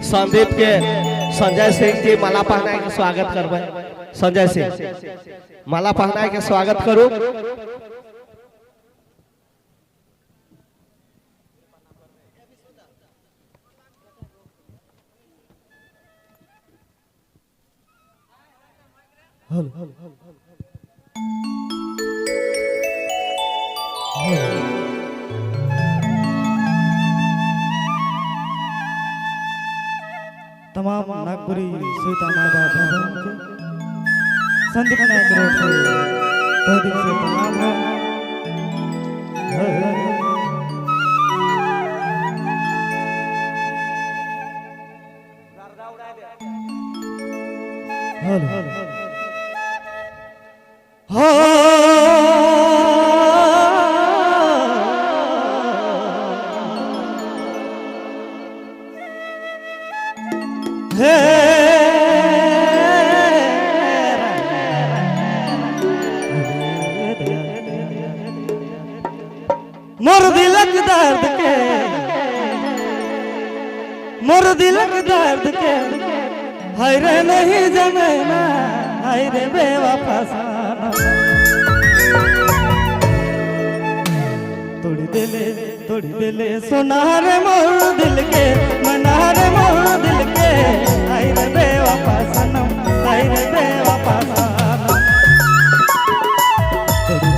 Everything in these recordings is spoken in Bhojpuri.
संदीप के संजय सिंह जी माला पहनाए के स्वागत करबे। संजय सिंह माला पहनाए के स्वागत करू। तमाम नागपुरी सीता माता बहनों के संदीप नायक रोड से तहे दिल से प्रणाम है। मोर दिलक दर्द के मोर दिलक दर्द के हाय रे नहीं जमेना हाय रे बेवफा साना तोड़ी दिले सोनार मोर दिल के मनार मोर दिल के हाय रे बेवफा सनम हाय रे बेवफा साना तोड़ी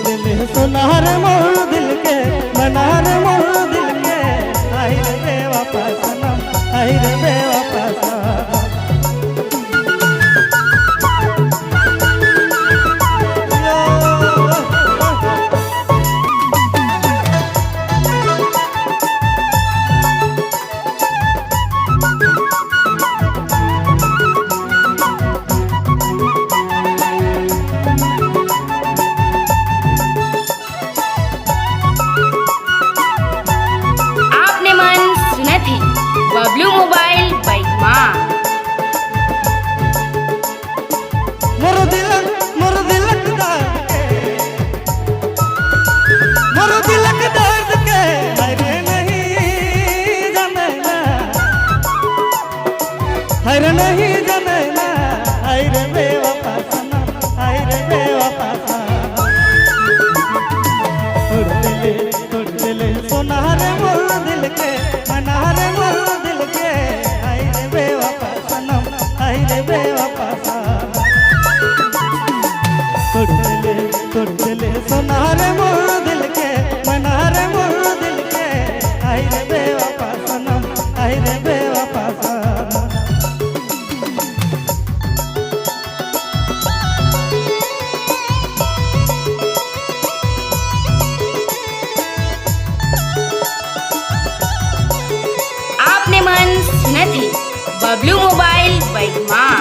दिले सोनार मोर दिल के मनार मोर दिल के हाय रे बेवफा सनम हाय रे बेवफा साना। बबलू मोबाइल बाइक माँ मोर दिलक दर्द के हरे नहीं जमेना हरे नहीं जमेना हरे बेवफा सनम हरे बेवफा तोड़ दिले सोनार मोर दिल के मनार मोर दिल के हरे बेवफा सनम हरे बेवफा तोड़ दिले सोनार मोर दिल के मनार मोर दिल के हरे बेवफा सनम हरे बेवफा साना। आपने मन सुना थी बबलू मोबाइल बाइक माँ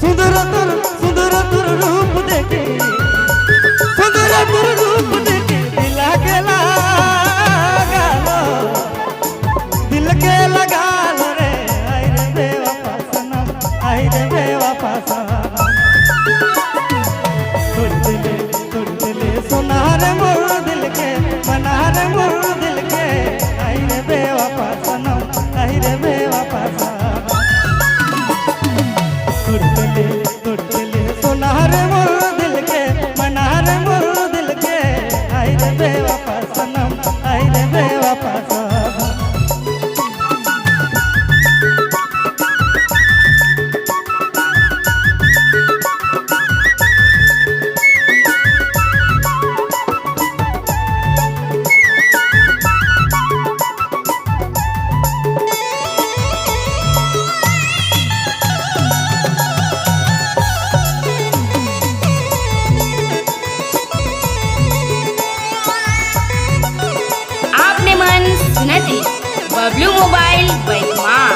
सुंदर रूप देखे सुंदर रूप देखे दिल के लगा लो रे आई रे बेवफा सनम आई रे बेवफा साना तोड़ दिले सोनार मोर दिल के मनार मोर दिल के आई रे बेवफा सनम आई रे बेवफा साना तोड़ दिले सोनार मोर दिल के मनार मोर दिल के आई रे बेवफा सनम आई रे बेवफा साना। आपने मन सुना थी बबलू मोबाइल बाइक माँ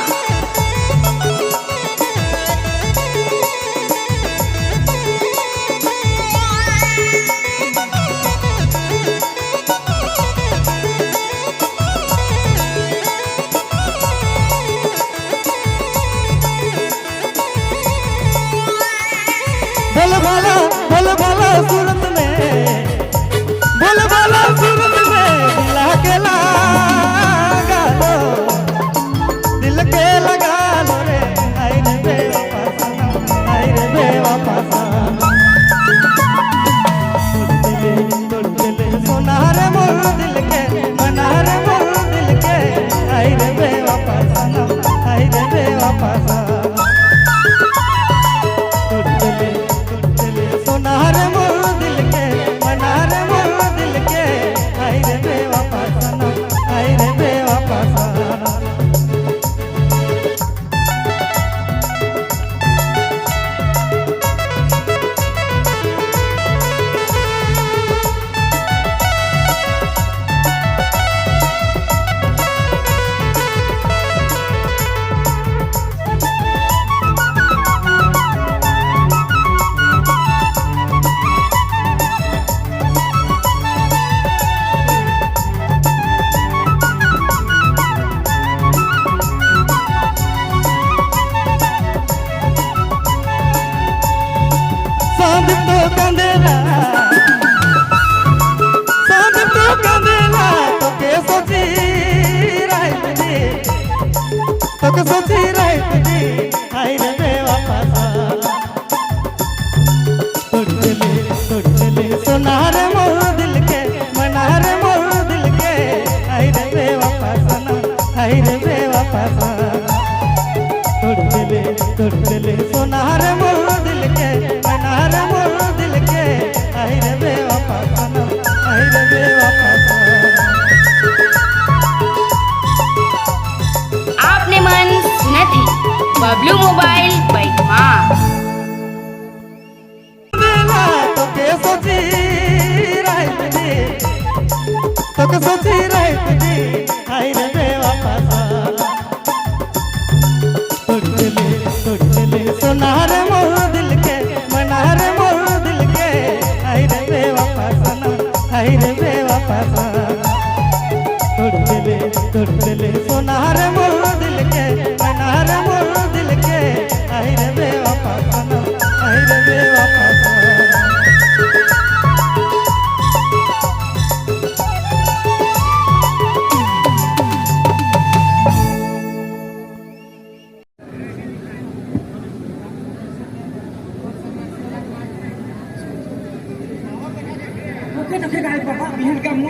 सोची रहत दिन हाय रे बेवफा तोड़ चले सोनार मोर दिल के मनार मोर दिल के हाय रे बेवफा सनम हाय रे बेवफा तोड़ चले सोनार मोर दिल के मनार मोर दिल के हाय रे बेवफा सनम हाय रे बेवफा Oke, tapi kali bapak bihin kamu